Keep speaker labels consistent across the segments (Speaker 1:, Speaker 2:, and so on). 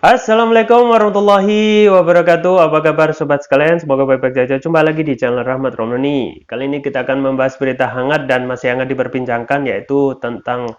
Speaker 1: Assalamualaikum warahmatullahi wabarakatuh. Apa kabar sobat sekalian? Semoga baik-baik saja. Jumpa lagi di channel Rahmat Romani. Kali ini kita akan membahas berita hangat dan masih hangat diperbincangkan, yaitu tentang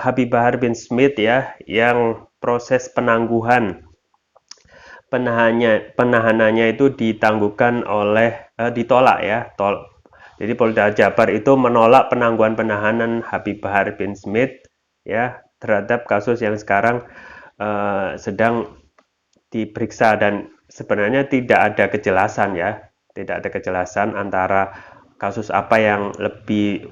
Speaker 1: Habib Bahar bin Smith ya, yang proses penahanannya itu ditangguhkan oleh ditolak ya. Jadi Polda Jabar itu menolak penangguhan penahanan Habib Bahar bin Smith ya terhadap kasus yang sekarang sedang diperiksa, dan sebenarnya tidak ada kejelasan ya, tidak ada kejelasan antara kasus apa yang lebih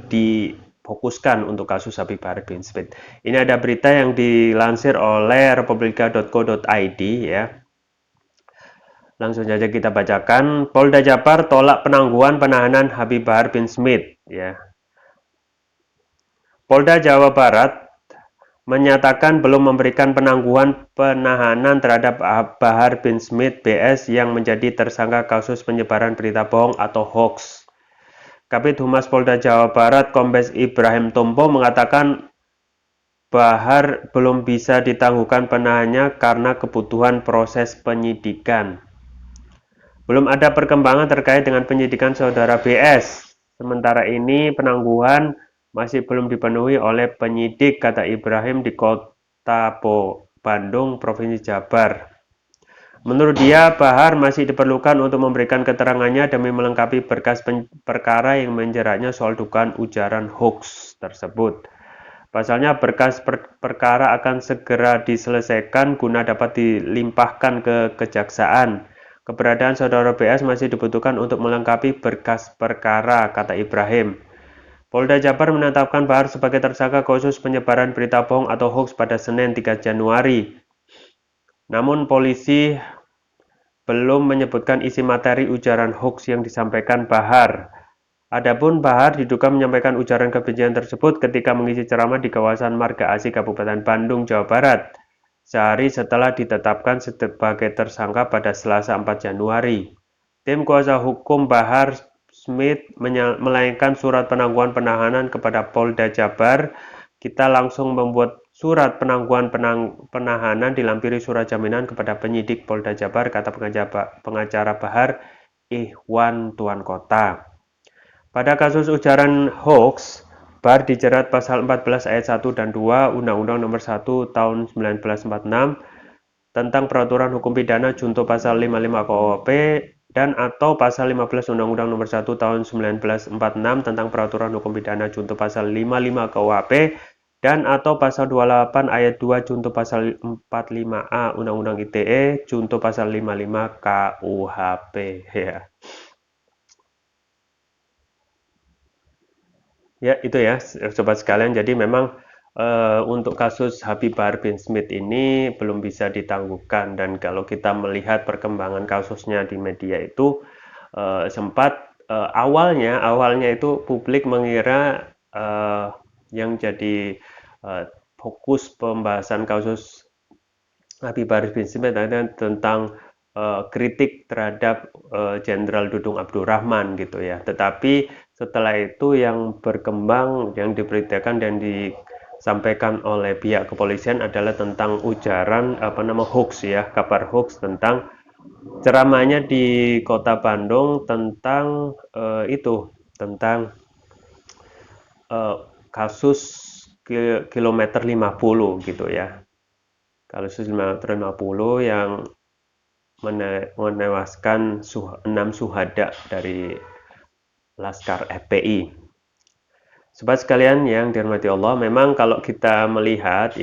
Speaker 1: difokuskan untuk kasus Habib Bahar bin Smith. Ini ada berita yang dilansir oleh republika.co.id ya. Langsung saja kita bacakan. Polda Jabar tolak penangguhan penahanan Habib Bahar bin Smith ya. Polda Jawa Barat menyatakan belum memberikan penangguhan penahanan terhadap Bahar bin Smith BS yang menjadi tersangka kasus penyebaran berita bohong atau hoax. Kabid Humas Polda Jawa Barat Kombes Ibrahim Tompo mengatakan Bahar belum bisa ditangguhkan penahanannya karena kebutuhan proses penyidikan. Belum ada perkembangan terkait dengan penyidikan saudara BS. Sementara ini penangguhan masih belum dipenuhi oleh penyidik, kata Ibrahim di Kota Bandung, Provinsi Jabar. Menurut dia, Bahar masih diperlukan untuk memberikan keterangannya demi melengkapi berkas perkara yang menjeratnya soal dugaan ujaran hoax tersebut. Pasalnya berkas perkara akan segera diselesaikan guna dapat dilimpahkan ke kejaksaan. Keberadaan saudara BS masih dibutuhkan untuk melengkapi berkas perkara, kata Ibrahim. Polda Jabar menetapkan Bahar sebagai tersangka kasus penyebaran berita bohong atau hoax pada Senin 3 Januari. Namun polisi belum menyebutkan isi materi ujaran hoax yang disampaikan Bahar. Adapun Bahar diduga menyampaikan ujaran kebencian tersebut ketika mengisi ceramah di kawasan Marga Asih Kabupaten Bandung, Jawa Barat, sehari setelah ditetapkan sebagai tersangka pada Selasa 4 Januari. Tim kuasa hukum Bahar Smith melayangkan surat penangguhan penahanan kepada Polda Jabar. Kita langsung membuat surat penangguhan penahanan dilampiri surat jaminan kepada penyidik Polda Jabar, kata pengacara Bahar, Ikhwan Tuan Kota. Pada kasus ujaran hoax, Bahar dijerat pasal 14 ayat 1 dan 2 Undang-Undang Nomor 1 Tahun 1946 tentang Peraturan Hukum Pidana junto pasal 55 KUHP dan atau pasal 15 Undang-Undang Nomor 1 Tahun 1946 tentang Peraturan Hukum Pidana junto pasal 55 KUHP dan atau pasal 28 ayat 2 junto pasal 45A Undang-Undang ITE junto pasal 55 KUHP ya. Ya, itu ya, sobat sekalian. Jadi memang untuk kasus Habib Bahar bin Smith ini belum bisa ditangguhkan, dan kalau kita melihat perkembangan kasusnya di media itu sempat awalnya itu publik mengira yang jadi fokus pembahasan kasus Habib Bahar bin Smith adalah tentang kritik terhadap Jenderal Dudung Abdurrahman gitu ya. Tetapi setelah itu yang berkembang, yang diberitakan dan disampaikan oleh pihak kepolisian adalah tentang ujaran hoax ya, kabar hoax tentang ceramahnya di Kota Bandung tentang tentang eh, kasus kilometer 50 gitu ya. Kasus kilometer 50 yang menewaskan 6 suhada dari Laskar FPI. Sobat sekalian yang dirahmati Allah, memang kalau kita melihat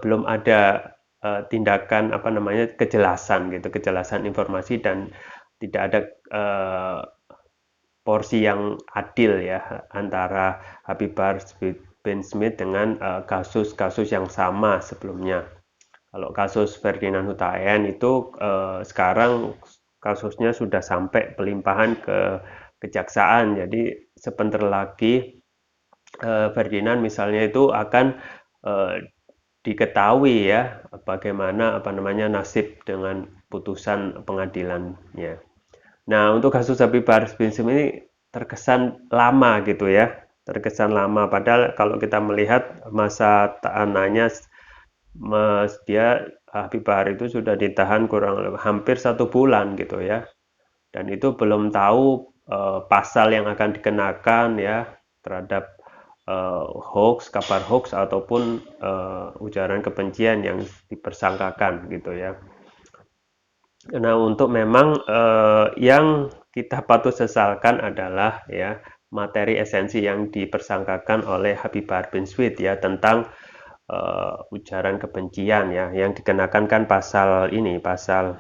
Speaker 1: belum ada tindakan kejelasan gitu, kejelasan informasi, dan tidak ada porsi yang adil ya antara Habib Bahar bin Smith dengan kasus-kasus yang sama sebelumnya. Kalau kasus Ferdinand Hutahian itu sekarang kasusnya sudah sampai pelimpahan ke kejaksaan. Jadi sebentar lagi Ferdinand misalnya itu akan diketahui ya bagaimana nasib dengan putusan pengadilannya. Nah, untuk kasus Habib Bahar bin Smith ini terkesan lama gitu ya. terkesan lama. Padahal kalau kita melihat masa tahanannya, dia Habib Bahar itu sudah ditahan hampir 1 bulan gitu ya. Dan itu belum tahu pasal yang akan dikenakan ya terhadap hoax, kabar hoax ataupun ujaran kebencian yang dipersangkakan gitu ya. Nah, untuk memang yang kita patut sesalkan adalah ya materi esensi yang dipersangkakan oleh Habib Bahar bin Smith ya tentang ujaran kebencian ya yang dikenakan kan pasal ini, pasal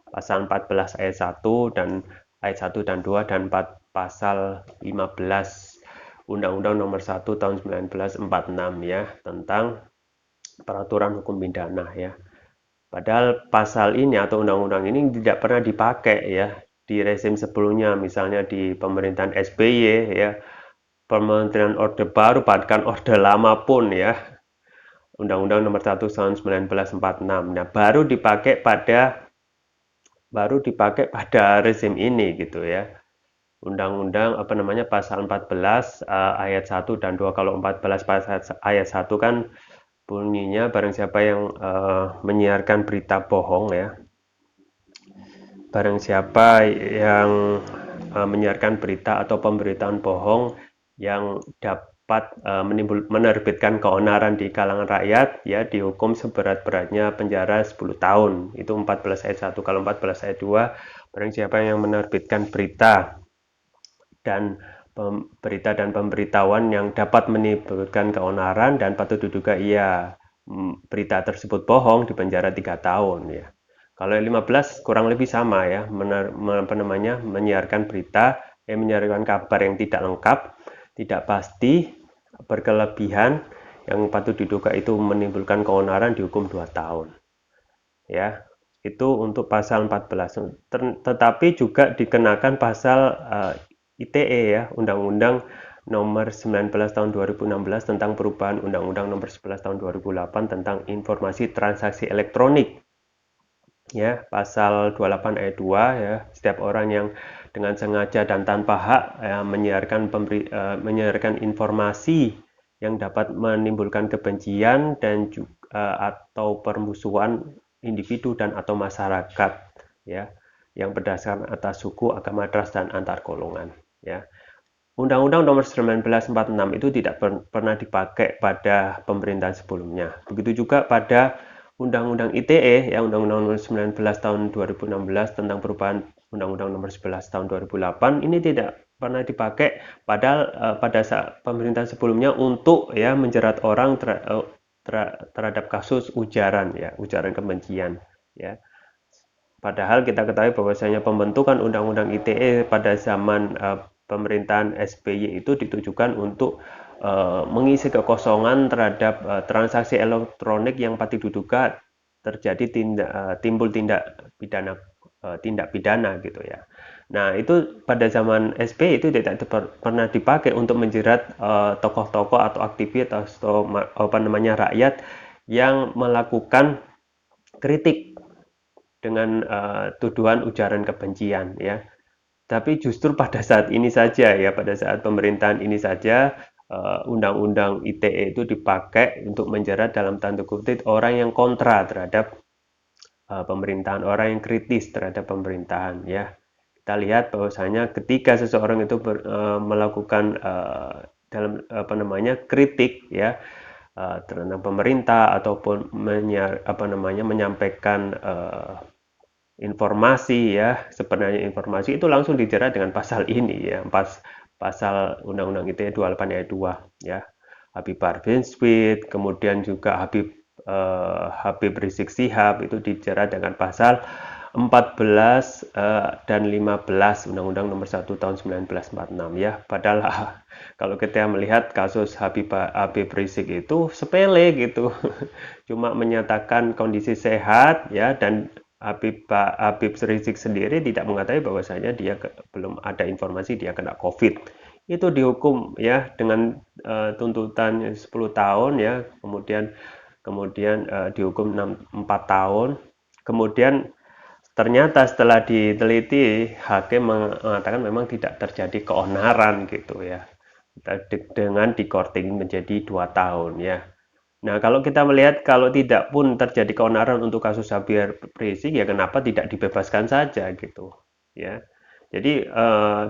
Speaker 1: 14 ayat 1 dan ayat 1 dan 2 dan pasal 15 Undang-Undang Nomor 1 tahun 1946 ya tentang peraturan hukum pidana ya. Padahal pasal ini atau undang-undang ini tidak pernah dipakai ya di rezim sebelumnya, misalnya di pemerintahan SBY ya, pemerintahan Orde Baru, bahkan Orde Lama pun ya, Undang-Undang Nomor 1 tahun 1946. Nah, baru dipakai pada rezim ini gitu ya. Undang-undang apa namanya pasal 14 ayat 1 dan 2. Kalau 14 pasal ayat 1 kan bunyinya barang siapa yang menyiarkan berita bohong ya. Barang siapa yang menyiarkan berita atau pemberitaan bohong yang dapat menerbitkan keonaran di kalangan rakyat ya dihukum seberat-beratnya penjara 10 tahun. Itu 14 ayat 1. Kalau 14 ayat 2, barang siapa yang menerbitkan berita dan pemberitahuan yang dapat menimbulkan keonaran dan patut diduga ia berita tersebut bohong dipenjara 3 tahun ya. Kalau 15 kurang lebih sama ya, menyiarkan berita, menyiarkan kabar yang tidak lengkap, tidak pasti, berkelebihan, yang patut diduga itu menimbulkan keonaran dihukum 2 tahun. Ya, itu untuk pasal 14. Tetapi juga dikenakan pasal ITE ya, Undang-Undang Nomor 19 tahun 2016 tentang perubahan Undang-Undang Nomor 11 tahun 2008 tentang informasi transaksi elektronik. Ya, pasal 28 ayat 2 ya, setiap orang yang dengan sengaja dan tanpa hak ya, menyiarkan informasi yang dapat menimbulkan kebencian dan juga atau permusuhan individu dan atau masyarakat ya yang berdasarkan atas suku, agama, ras dan antar golongan ya. Undang-Undang Nomor 1946 itu tidak pernah dipakai pada pemerintahan sebelumnya. Begitu juga pada Undang-Undang ITE ya, Undang-Undang Nomor 19 tahun 2016 tentang perubahan Undang-Undang Nomor 11 tahun 2008 ini tidak pernah dipakai padahal pada saat pemerintahan sebelumnya untuk ya menjerat orang terhadap kasus ujaran ya, ujaran kebencian ya. Padahal kita ketahui bahwasanya pembentukan Undang-Undang ITE pada zaman pemerintahan SBY itu ditujukan untuk mengisi kekosongan terhadap transaksi elektronik yang patut diduga terjadi timbul tindak pidana gitu ya. Nah, itu pada zaman SBY itu tidak pernah dipakai untuk menjerat tokoh-tokoh atau aktivis atau apa namanya rakyat yang melakukan kritik dengan tuduhan ujaran kebencian ya. Tapi justru pada saat ini saja ya, pada saat pemerintahan ini saja Undang-Undang ITE itu dipakai untuk menjerat dalam tanda kutip orang yang kontra terhadap pemerintahan, orang yang kritis terhadap pemerintahan ya. Kita lihat bahwasanya ketika seseorang itu melakukan dalam apa namanya kritik ya terhadap pemerintah ataupun menyampaikan informasi ya, sebenarnya informasi itu langsung dijerat dengan pasal ini ya, pasal Undang-Undang ITE 28 ayat 2 ya. Habib Bahar bin Smith, kemudian juga Habib Rizik Syihab itu dijerat dengan pasal 14 dan 15 Undang-Undang Nomor 1 tahun 1946 ya. Padahal kalau kita melihat kasus Habib Rizik itu sepele gitu. Cuma menyatakan kondisi sehat ya dan Habib Rizik sendiri tidak mengetahui bahwasanya dia belum ada informasi dia kena COVID. Itu dihukum ya dengan tuntutan 10 tahun ya, kemudian dihukum 4 tahun. Kemudian ternyata setelah diteliti hakim mengatakan memang tidak terjadi keonaran gitu ya. dengan dikorting menjadi 2 tahun ya. Nah, kalau kita melihat kalau tidak pun terjadi keonaran untuk kasus Habib Rizik ya kenapa tidak dibebaskan saja gitu ya. Jadi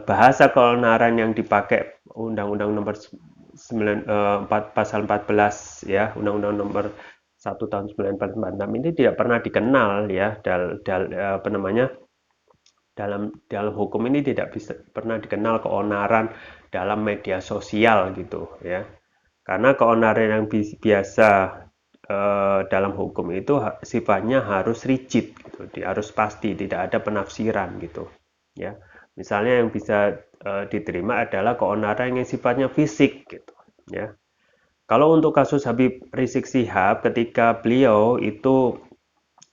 Speaker 1: bahasa keonaran yang dipakai Undang-Undang Nomor 4 Pasal 14 ya, Undang-Undang Nomor 1 tahun 1946 ini tidak pernah dikenal ya apa namanya dalam dalam hukum ini tidak bisa pernah dikenal keonaran dalam media sosial gitu ya. Karena keonaran yang biasa dalam hukum itu sifatnya harus rigid gitu, harus pasti, tidak ada penafsiran gitu ya. Misalnya yang bisa diterima adalah keonaran yang sifatnya fisik gitu ya. Kalau untuk kasus Habib Rizik Syihab ketika beliau itu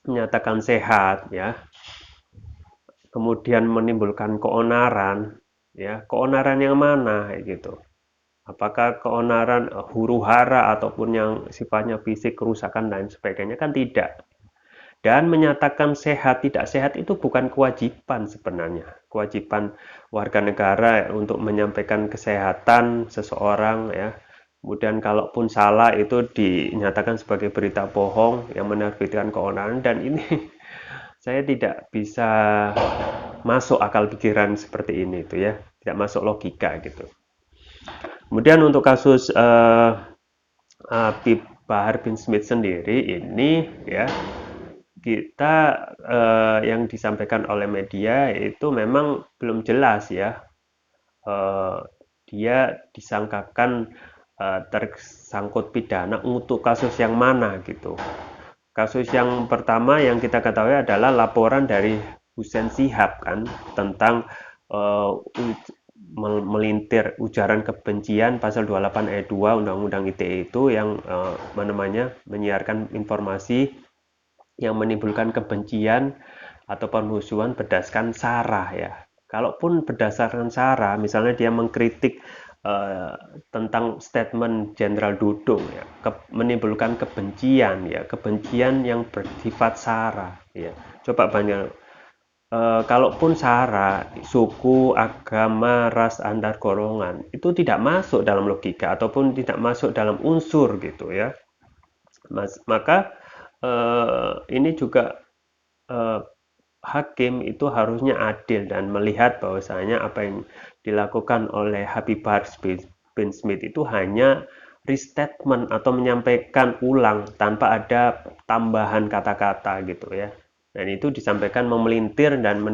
Speaker 1: menyatakan sehat ya, kemudian menimbulkan keonaran ya, keonaran yang mana gitu. Apakah keonaran huru-hara ataupun yang sifatnya fisik, kerusakan dan sebagainya kan tidak. Dan menyatakan sehat tidak sehat itu bukan kewajiban sebenarnya. Kewajiban warga negara untuk menyampaikan kesehatan seseorang ya. Kemudian kalaupun salah itu dinyatakan sebagai berita bohong yang menerbitkan keonaran dan ini saya tidak bisa masuk akal pikiran seperti ini itu ya. Tidak masuk logika gitu. Kemudian untuk kasus Bahar bin Smith sendiri ini ya kita yang disampaikan oleh media itu memang belum jelas ya. Eh, Dia disangkakan tersangkut pidana untuk kasus yang mana gitu. Kasus yang pertama yang kita ketahui adalah laporan dari Hussein Sihab kan tentang uh, melintir ujaran kebencian pasal 28 ayat 2 Undang-Undang ITE itu yang namanya menyiarkan informasi yang menimbulkan kebencian atau permusuhan berdasarkan sara ya. Kalaupun berdasarkan sara, misalnya dia mengkritik uh, tentang statement Jenderal Dudung ya, menimbulkan kebencian ya, kebencian yang bersifat sara ya. Coba banyak kalaupun sara, suku, agama, ras antar golongan itu tidak masuk dalam logika ataupun tidak masuk dalam unsur gitu ya. Maka ini juga eh, hakim itu harusnya adil dan melihat bahwasanya apa yang dilakukan oleh Habib Bahar bin Smith itu hanya restatement atau menyampaikan ulang tanpa ada tambahan kata-kata gitu ya. Dan itu disampaikan memelintir dan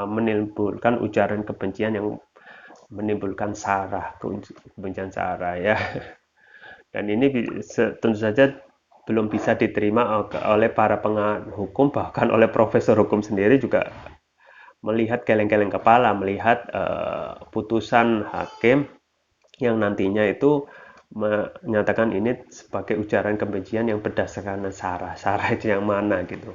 Speaker 1: menimbulkan ujaran kebencian yang menimbulkan sara, kebencian sara ya. Dan ini tentu saja belum bisa diterima oleh para pengamat hukum, bahkan oleh profesor hukum sendiri juga melihat geleng-geleng kepala, melihat putusan hakim yang nantinya itu menyatakan ini sebagai ujaran kebencian yang berdasarkan sara. Sara itu yang mana gitu.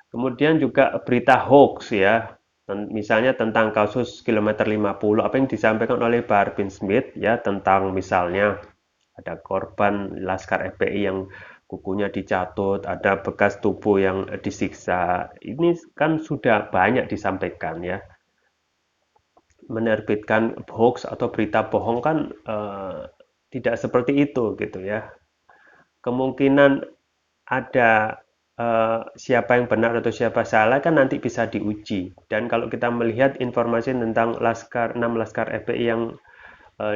Speaker 1: Kemudian juga berita hoax ya, misalnya tentang kasus kilometer 50, apa yang disampaikan oleh Bahar bin Smith ya tentang misalnya ada korban Laskar FPI yang kukunya dicatut, ada bekas tubuh yang disiksa. Ini kan sudah banyak disampaikan ya. Menerbitkan hoax atau berita bohong kan tidak seperti itu gitu ya. Kemungkinan ada siapa yang benar atau siapa salah kan nanti bisa diuji. Dan kalau kita melihat informasi tentang 6 Laskar FPI yang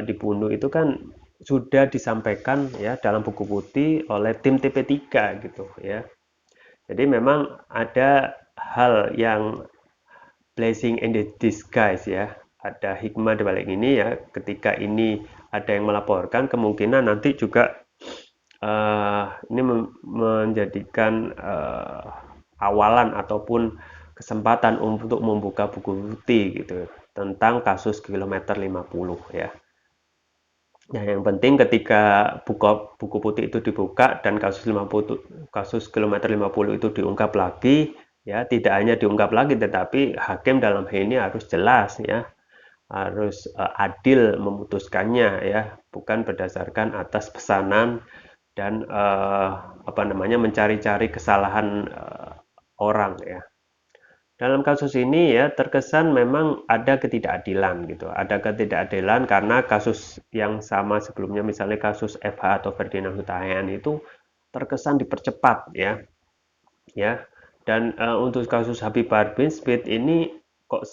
Speaker 1: dibunuh itu kan sudah disampaikan ya dalam buku putih oleh tim TP3 gitu ya. Jadi memang ada hal yang blessing in the disguise ya. Ada hikmah di balik ini ya. Ketika ini ada yang melaporkan, kemungkinan nanti juga ini menjadikan awalan ataupun kesempatan untuk membuka buku putih gitu tentang kasus kilometer 50 ya. Nah, yang penting ketika buku putih itu dibuka dan kasus kilometer 50 itu diungkap lagi, ya tidak hanya diungkap lagi tetapi hakim dalam hal ini harus jelas ya, harus adil memutuskannya ya, bukan berdasarkan atas pesanan dan apa namanya mencari-cari kesalahan orang ya. Dalam kasus ini ya terkesan memang ada ketidakadilan gitu. Ada ketidakadilan karena kasus yang sama sebelumnya misalnya kasus FH atau Ferdinand Hutahian itu terkesan dipercepat ya. Ya. Dan untuk kasus Habib Bahar bin Smith ini kok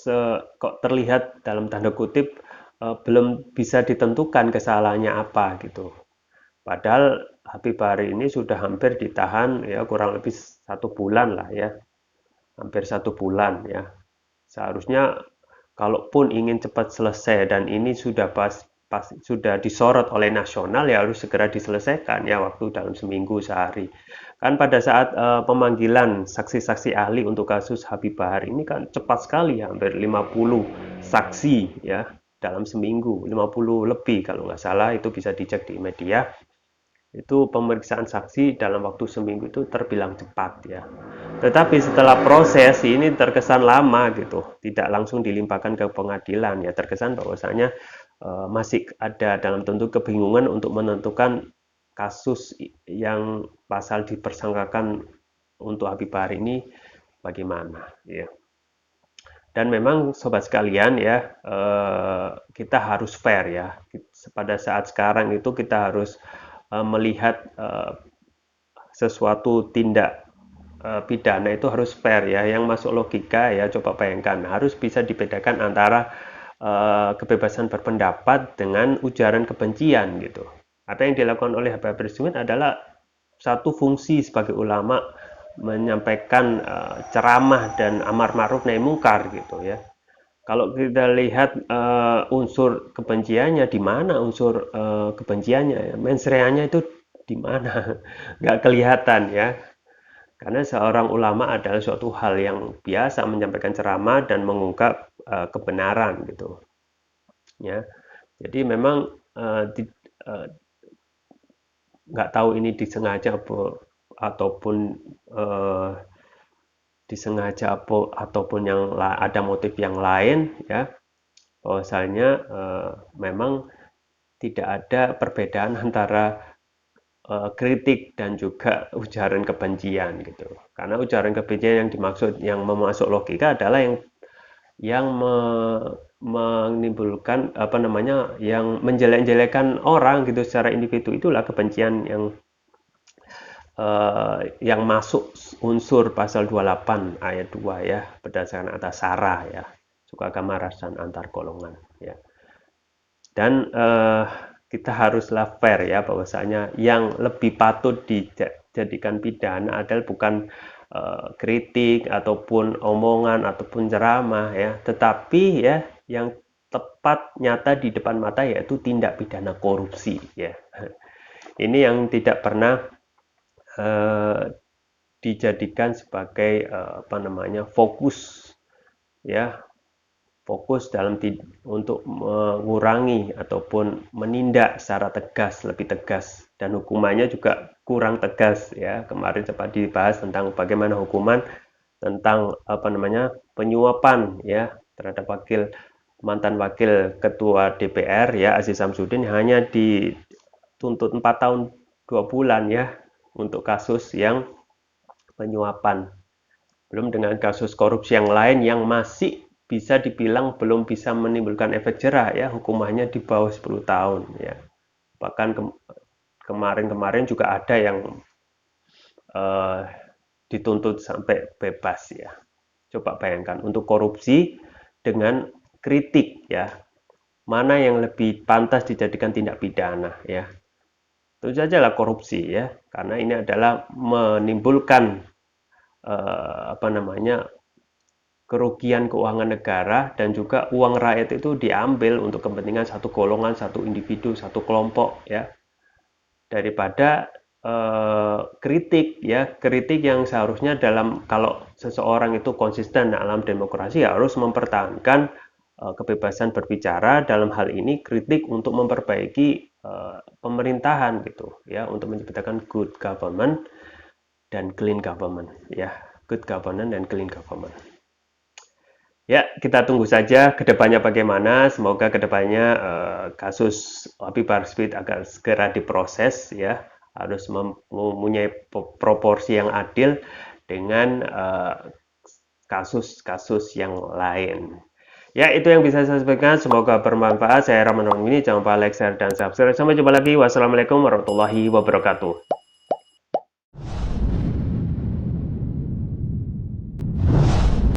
Speaker 1: terlihat dalam tanda kutip belum bisa ditentukan kesalahannya apa gitu. Padahal Habib Bahar ini sudah hampir ditahan ya kurang lebih 1 bulan lah ya, hampir 1 bulan ya. Seharusnya kalaupun ingin cepat selesai dan ini sudah sudah disorot oleh nasional ya harus segera diselesaikan ya waktu dalam seminggu sehari. Kan pada saat pemanggilan saksi-saksi ahli untuk kasus Habib Bahar ini kan cepat sekali ya, hampir 50 saksi ya dalam seminggu, 50 lebih kalau nggak salah itu bisa dicek di media. Itu pemeriksaan saksi dalam waktu seminggu itu terbilang cepat ya. Tetapi setelah proses ini terkesan lama gitu, tidak langsung dilimpahkan ke pengadilan ya, terkesan bahwasanya masih ada dalam tentu kebingungan untuk menentukan kasus yang pasal dipersangkakan untuk Habib Bahar ini bagaimana ya. Dan memang sobat sekalian ya, kita harus fair ya. Pada saat sekarang itu kita harus melihat sesuatu tindak pidana itu harus fair ya, yang masuk logika ya. Coba bayangkan, harus bisa dibedakan antara kebebasan berpendapat dengan ujaran kebencian gitu. Apa yang dilakukan oleh Habib Smith adalah satu fungsi sebagai ulama menyampaikan ceramah dan amar ma'ruf nahi mungkar gitu ya. Kalau kita lihat unsur kebenciannya di mana unsur kebenciannya ya, mensreanya itu di mana nggak kelihatan ya. Karena seorang ulama adalah suatu hal yang biasa menyampaikan ceramah dan mengungkap kebenaran gitu ya. Jadi memang nggak tahu ini disengaja ataupun uh, disengaja ataupun yang ada motif yang lain ya, bahwasanya memang tidak ada perbedaan antara kritik dan juga ujaran kebencian gitu. Karena ujaran kebencian yang dimaksud yang memasuk logika adalah yang menimbulkan apa namanya yang menjelek-jelekan orang gitu secara individu, itulah kebencian yang masuk unsur pasal 28 ayat 2 ya, berdasarkan atas sara ya, suka agama ras dan antar golongan ya. Dan kita haruslah fair ya, bahwasanya yang lebih patut dijadikan pidana adalah bukan kritik ataupun omongan ataupun ceramah ya, tetapi ya yang tepat nyata di depan mata yaitu tindak pidana korupsi ya. Ini yang tidak pernah dijadikan sebagai apa namanya fokus ya, fokus dalam untuk mengurangi ataupun menindak secara tegas, lebih tegas, dan hukumannya juga kurang tegas ya. Kemarin sempat dibahas tentang bagaimana hukuman tentang apa namanya penyuapan ya terhadap mantan wakil ketua DPR ya Aziz Samsudin hanya dituntut 4 tahun 2 bulan ya untuk kasus yang penyuapan. Belum dengan kasus korupsi yang lain yang masih bisa dibilang belum bisa menimbulkan efek jerah ya, hukumannya di bawah 10 tahun ya. Bahkan kemarin-kemarin juga ada yang dituntut sampai bebas ya. Coba bayangkan untuk korupsi dengan kritik ya, mana yang lebih pantas dijadikan tindak pidana ya. Tentu saja lah korupsi ya, karena ini adalah menimbulkan apa namanya kerugian keuangan negara dan juga uang rakyat itu diambil untuk kepentingan satu golongan, satu individu, satu kelompok ya, daripada kritik ya, kritik yang seharusnya dalam kalau seseorang itu konsisten dalam demokrasi harus mempertahankan kebebasan berbicara, dalam hal ini kritik untuk memperbaiki pemerintahan gitu ya, untuk menciptakan good government dan clean government ya, good governance dan clean government. Ya, kita tunggu saja kedepannya bagaimana. Semoga kedepannya kasus Habib Bahar Smith agar segera diproses ya, harus mempunyai proporsi yang adil dengan kasus-kasus yang lain. Ya, itu yang bisa saya sampaikan. Semoga bermanfaat. Saya Rahman ini. Jangan lupa like, share, dan subscribe. Sampai jumpa lagi. Wassalamualaikum warahmatullahi wabarakatuh.